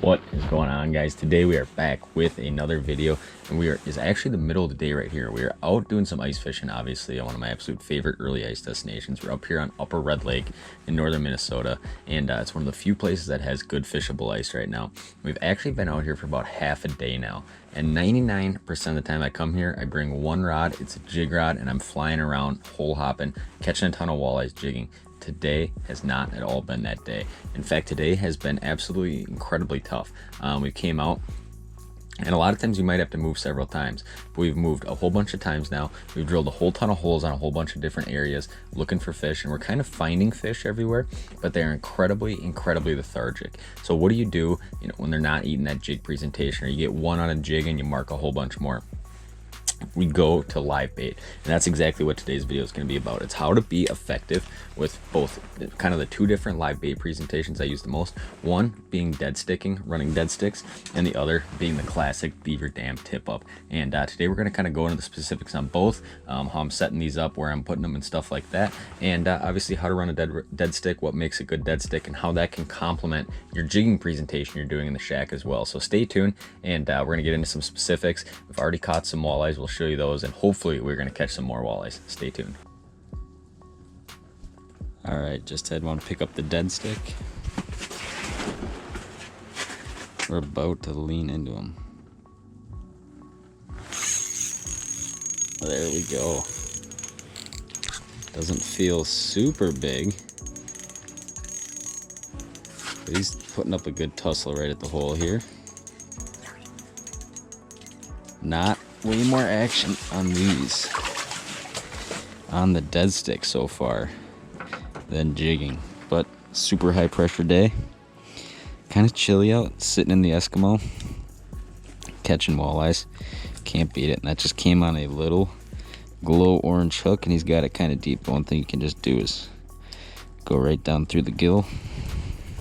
What is going on, guys? Today we are back with another video, and it's actually the middle of the day right here. We are out doing some ice fishing, obviously, on one of my absolute favorite early ice destinations. We're up here on Upper Red Lake in northern Minnesota, and it's one of the few places that has good fishable ice right now. We've actually been out here for about half a day now, and 99% of the time I come here, I bring one rod. It's a jig rod, and I'm flying around, hole hopping, catching a ton of walleyes, jigging. Today has not at all been that day. In fact, today has been absolutely incredibly tough. We came out, and a lot of times you might have to move several times, but we've moved a whole bunch of times now. We've drilled a whole ton of holes on a whole bunch of different areas looking for fish, and we're kind of finding fish everywhere, but they're incredibly lethargic. So what do, you know, when they're not eating that jig presentation, or you get one on a jig and you mark a whole bunch more? We go to live bait, and that's exactly what today's video is going to be about. It's how to be effective with both kind of the two different live bait presentations I use the most. One being dead sticking, running dead sticks, and the other being the classic beaver dam tip up. And today we're going to kind of go into the specifics on both, how I'm setting these up, where I'm putting them and stuff like that, and obviously how to run a dead stick, what makes a good dead stick, and how that can complement your jigging presentation you're doing in the shack as well. So stay tuned, and we're going to get into some specifics. We've already caught some walleyes. We'll show you those, and hopefully we're going to catch some more walleyes. Stay tuned. All right, just want to pick up the dead stick. We're about to lean into them. There we go. Doesn't feel super big, but he's putting up a good tussle right at the hole here. Not way more action on these, on the dead stick so far, than jigging, but super high pressure day. Kind of chilly out, sitting in the Eskimo, catching walleyes. Can't beat it. And that just came on a little glow orange hook, and he's got it kind of deep. The one thing you can just do is go right down through the gill.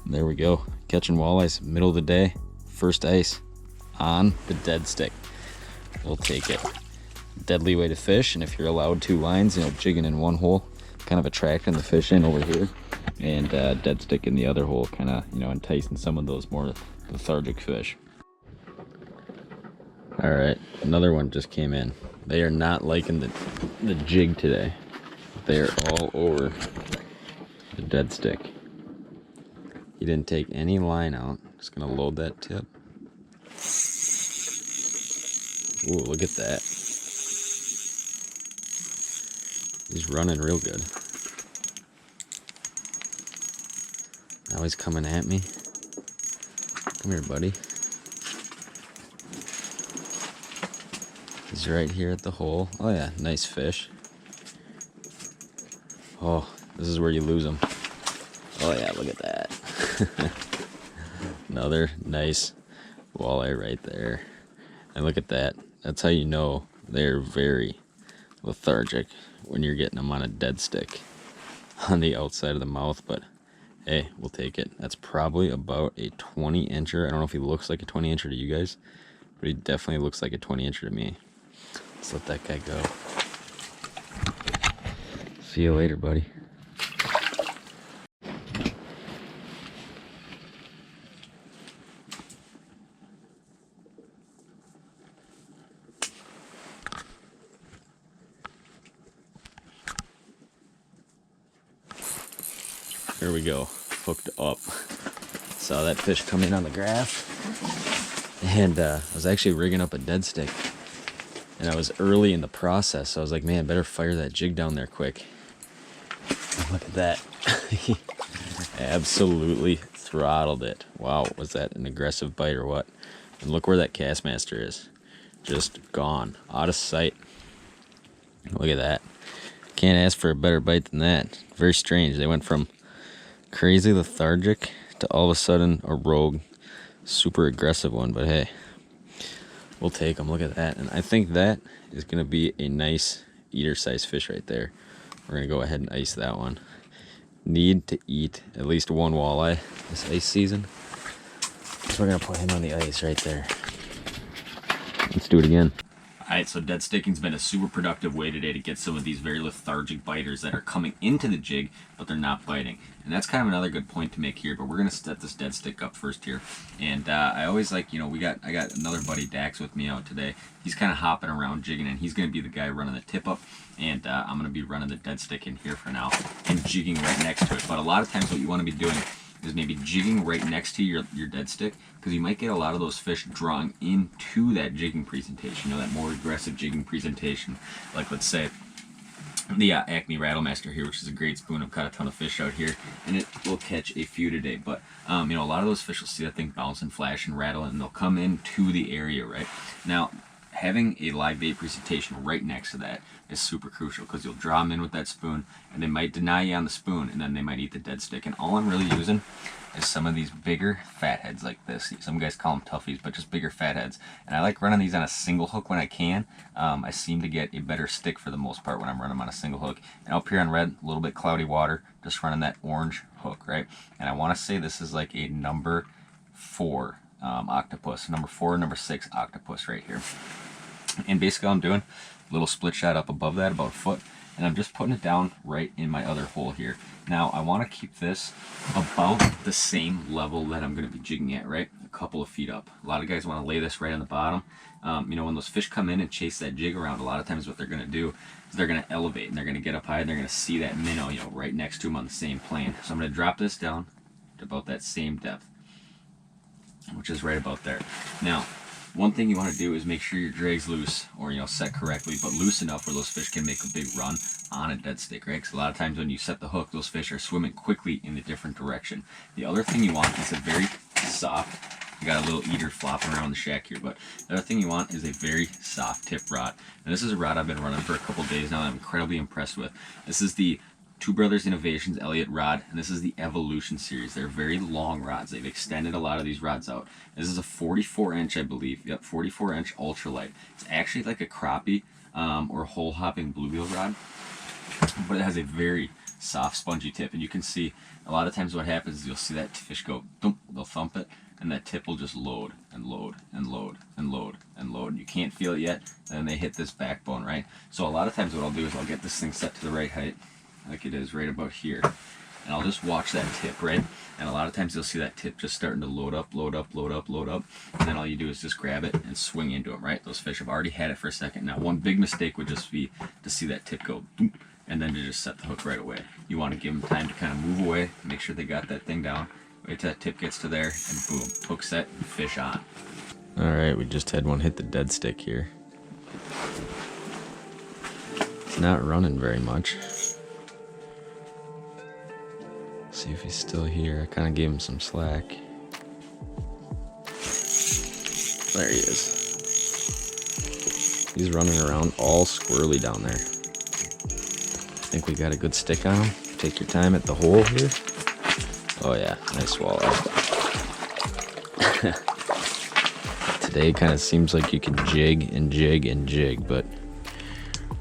There we go, catching walleyes, middle of the day, first ice on the dead stick. We'll take it. Deadly way to fish, and if you're allowed two lines, you know, jigging in one hole, kind of attracting the fish in over here, and dead stick in the other hole, kind of, you know, enticing some of those more lethargic fish. All right, another one just came in. They are not liking the jig today. They are all over the dead stick. He didn't take any line out. Just gonna load that tip. Ooh, look at that. He's running real good. Now he's coming at me. Come here, buddy. He's right here at the hole. Oh yeah, nice fish. Oh, this is where you lose them. Oh yeah, look at that. Another nice walleye right there. And look at that. That's how you know they're very lethargic, when you're getting them on a dead stick on the outside of the mouth. But hey, we'll take it. That's probably about a 20-incher. I don't know if he looks like a 20-incher to you guys, but he definitely looks like a 20-incher to me. Let's let that guy go. See you later, buddy. There we go, hooked up. Saw that fish come in on the graph, and I was actually rigging up a dead stick, and I was early in the process, so I was like, man, better fire that jig down there quick. And look at that. Absolutely throttled it. Wow, was that an aggressive bite or what? And look where that Castmaster is. Just gone, out of sight. Look at that. Can't ask for a better bite than that. Very strange. They went from crazy lethargic to all of a sudden a rogue, super aggressive one. But hey, we'll take them. Look at that. And I think that is going to be a nice eater size fish right there. We're going to go ahead and ice that one. Need to eat at least one walleye this ice season, so we're going to put him on the ice right there. Let's do it again. Alright, so dead sticking's been a super productive way today to get some of these very lethargic biters that are coming into the jig, but they're not biting. And that's kind of another good point to make here, but we're going to set this dead stick up first here. And I always like, you know, I got another buddy, Dax, with me out today. He's kind of hopping around jigging, and he's going to be the guy running the tip up. And I'm going to be running the dead stick in here for now and jigging right next to it. But a lot of times what you want to be doing is maybe jigging right next to your dead stick, because you might get a lot of those fish drawing into that jigging presentation, you know, that more aggressive jigging presentation. Like, let's say the Acme Rattlemaster here, which is a great spoon. I've caught a ton of fish out here, and it will catch a few today. But you know, a lot of those fish will see that thing bounce and flash and rattle, and they'll come into the area right now. Having a live bait presentation right next to that is super crucial, because you'll draw them in with that spoon, and they might deny you on the spoon, and then they might eat the dead stick. And all I'm really using is some of these bigger fatheads like this. Some guys call them toughies, but just bigger fatheads. And I like running these on a single hook when I can. I seem to get a better stick for the most part when I'm running them on a single hook. And up here on red, a little bit cloudy water, just running that orange hook, right? And I want to say this is like a number 4 octopus, number 4 or number 6 octopus right here. And basically all I'm doing, a little split shot up above that, about a foot, and I'm just putting it down right in my other hole here. Now I want to keep this about the same level that I'm going to be jigging at, right? A couple of feet up. A lot of guys want to lay this right on the bottom. You know, when those fish come in and chase that jig around, a lot of times what they're going to do is they're going to elevate, and they're going to get up high, and they're going to see that minnow, you know, right next to them on the same plane. So I'm going to drop this down to about that same depth, which is right about there. Now, one thing you want to do is make sure your drag's loose, or, you know, set correctly, but loose enough where those fish can make a big run on a dead stick, right? Because a lot of times when you set the hook, those fish are swimming quickly in a different direction. The other thing you want is a very soft, you got a little eater flopping around the shack here, but the other thing you want is a very soft tip rod. And this is a rod I've been running for a couple days now that I'm incredibly impressed with. This is the Two Brothers Innovations Elliott rod, and this is the Evolution series. They're very long rods. They've extended a lot of these rods out. This is a 44-inch, I believe. Yep, 44-inch ultralight. It's actually like a crappie or hole hopping bluegill rod, but it has a very soft, spongy tip. And you can see a lot of times what happens is you'll see that fish go, thump, they'll thump it, and that tip will just load and load and load and load and load. You can't feel it yet, and then they hit this backbone, right? So a lot of times what I'll do is I'll get this thing set to the right height, like it is right about here, and I'll just watch that tip, right? And a lot of times you'll see that tip just starting to load up, load up, load up, load up, and then all you do is just grab it and swing into them, right? Those fish have already had it for a second. Now, one big mistake would just be to see that tip go boom, and then to just set the hook right away. You want to give them time to kind of move away, make sure they got that thing down, wait till that tip gets to there, and boom, hook set and fish on. All right, we just had one hit the dead stick here. It's not running very much. See if he's still here. I kind of gave him some slack. There he is. He's running around all squirrely down there. Think we got a good stick on him? Take your time at the hole here. Oh yeah, nice walleye. Today kind of seems like you can jig and jig and jig, but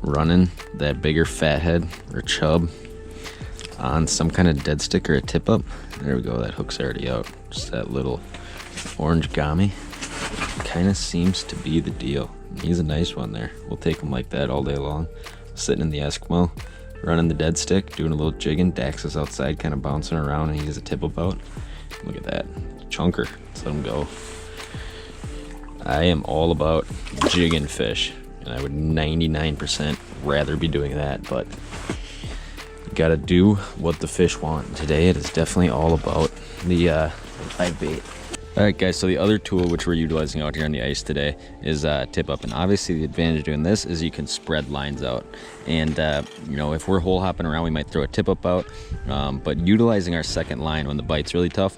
running that bigger fathead or chub on some kind of dead stick or a tip up, there we go, that hook's already out. Just that little orange gummy kind of seems to be the deal. He's a nice one there. We'll take him like that all day long. Sitting in the Eskimo, running the dead stick, doing a little jigging. Dax is outside kind of bouncing around, and he has a tip up out. Look at that chunker. Let's let him go. I am all about jigging fish, and I would 99% rather be doing that, but got to do what the fish want. Today it is definitely all about the live bait. All right, guys, so the other tool which we're utilizing out here on the ice today is tip up. And obviously the advantage of doing this is you can spread lines out. And you know, if we're hole hopping around, we might throw a tip up out, but utilizing our second line when the bite's really tough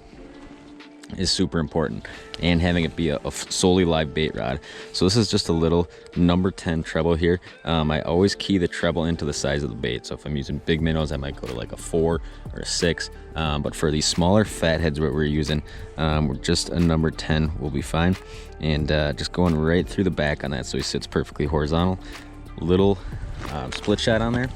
is super important, and having it be a solely live bait rod. So this is just a little number 10 treble here. I always key the treble into the size of the bait. So if I'm using big minnows, I might go to like a 4 or a 6. But for these smaller fatheads, what we're using, just a number 10 will be fine. And just going right through the back on that so he sits perfectly horizontal. Little split shot on there,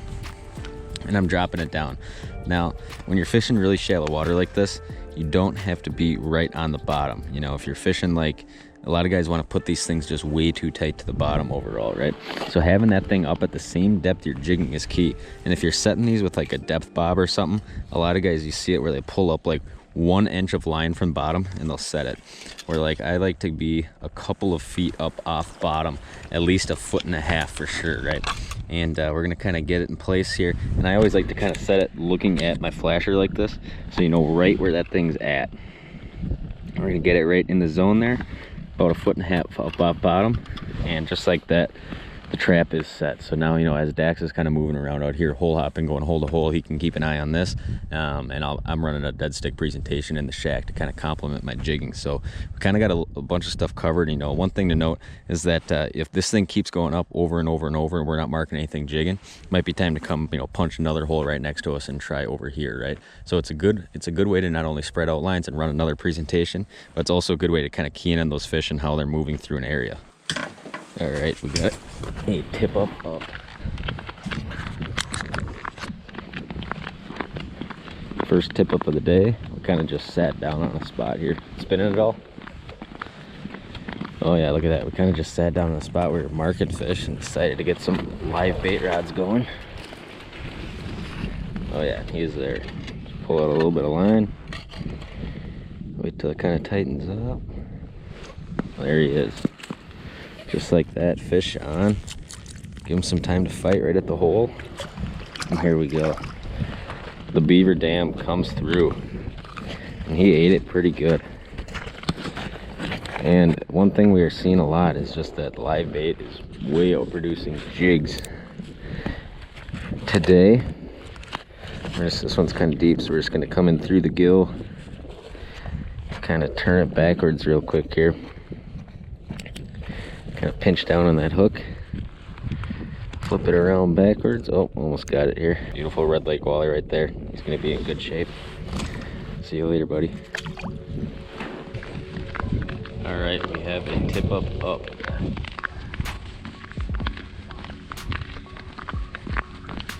and I'm dropping it down. Now, when you're fishing really shallow water like this, you don't have to be right on the bottom. You know, if you're fishing like a lot of guys want to put these things just way too tight to the bottom overall, right? So having that thing up at the same depth you're jigging is key. And if you're setting these with like a depth bob or something, a lot of guys, you see it where they pull up like 1 inch of line from bottom and they'll set it. Where like I like to be a couple of feet up off bottom, at least 1.5 feet for sure, right? And we're gonna kind of get it in place here. And I always like to kind of set it looking at my flasher like this, so you know right where that thing's at. We're gonna get it right in the zone there, about 1.5 feet up off bottom, and just like that, the trap is set. So now, you know, as Dax is kind of moving around out here, hole hopping, going hole to hole, he can keep an eye on this. And I'm running a dead stick presentation in the shack to kind of complement my jigging. So we kind of got a bunch of stuff covered. You know, one thing to note is that if this thing keeps going up over and over and over, and we're not marking anything jigging, it might be time to come, you know, punch another hole right next to us and try over here, right? So it's a good way to not only spread out lines and run another presentation, but it's also a good way to kind of key in on those fish and how they're moving through an area. All right, we got a tip up. First tip up of the day. We kind of just sat down on a spot here. Spinning it all? Oh yeah, look at that. We kind of just sat down on a spot where we were marking fish and decided to get some live bait rods going. Oh yeah, he is there. Just pull out a little bit of line. Wait till it kind of tightens up. There he is. Just like that, fish on. Give him some time to fight right at the hole. And here we go. The beaver dam comes through. And he ate it pretty good. And one thing we are seeing a lot is just that live bait is way outproducing jigs. Today, this one's kind of deep, so we're just going to come in through the gill. Kind of turn it backwards real quick here. Kind of pinch down on that hook, flip it around backwards. Oh, almost got it here. Beautiful red lake walleye right there. He's gonna be in good shape. See you later, buddy. All right, we have a tip up.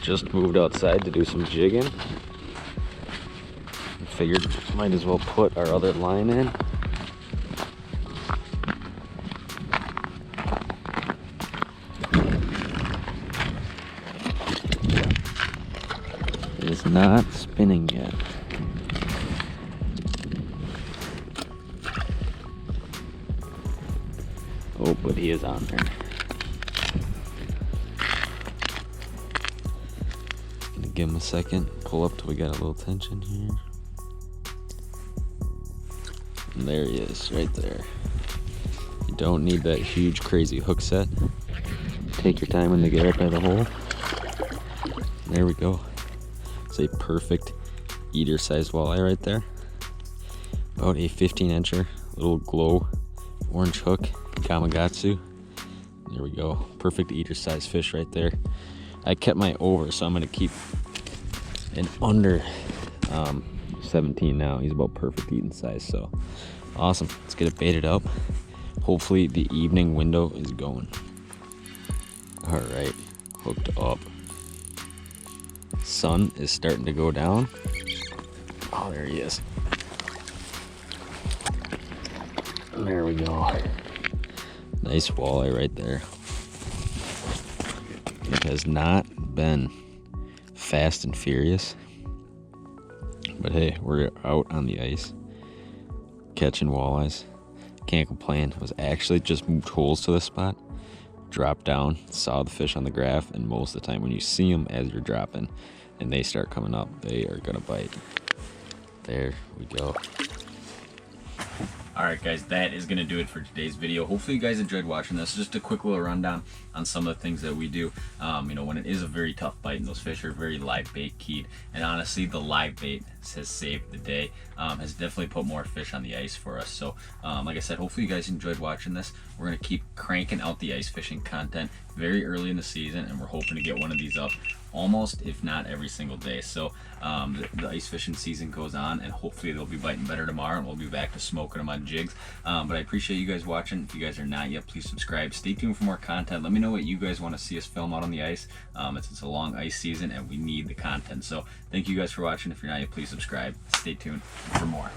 Just moved outside to do some jigging. Figured might as well put our other line in. It is not spinning yet. Oh, but he is on there. Gonna give him a second. Pull up till we got a little tension here. And there he is, right there. You don't need that huge, crazy hook set. Take your time when they get up by the hole. There we go. It's a perfect eater sized walleye right there. About a 15-incher, little glow orange hook, Gamakatsu. There we go. Perfect eater sized fish right there. I kept my over, so I'm gonna keep an under 17 now. He's about perfect eating size, so awesome. Let's get it baited up. Hopefully the evening window is going. All right, hooked up. Sun is starting to go down. Oh, there he is. There we go. Nice walleye right there. It has not been fast and furious, but hey, we're out on the ice catching walleyes. Can't complain. I was actually just moved holes to this spot, dropped down, saw the fish on the graph, and most of the time when you see them as you're dropping and they start coming up, they are gonna bite. There we go. All right, guys, that is going to do it for today's video. Hopefully you guys enjoyed watching this. Just a quick little rundown on some of the things that we do. You know, when it is a very tough bite and those fish are very live bait keyed, and honestly, the live bait has saved the day. Has definitely put more fish on the ice for us. So, like I said, hopefully you guys enjoyed watching this. We're going to keep cranking out the ice fishing content very early in the season, and we're hoping to get one of these up almost, if not every single day. So the ice fishing season goes on, and hopefully they'll be biting better tomorrow, and we'll be back to smoking them on jigs. But I appreciate you guys watching. If you guys are not yet, please subscribe. Stay tuned for more content. Let me know what you guys want to see us film out on the ice. It's a long ice season, and we need the content. So thank you guys for watching. If you're not yet, please subscribe. Stay tuned for more.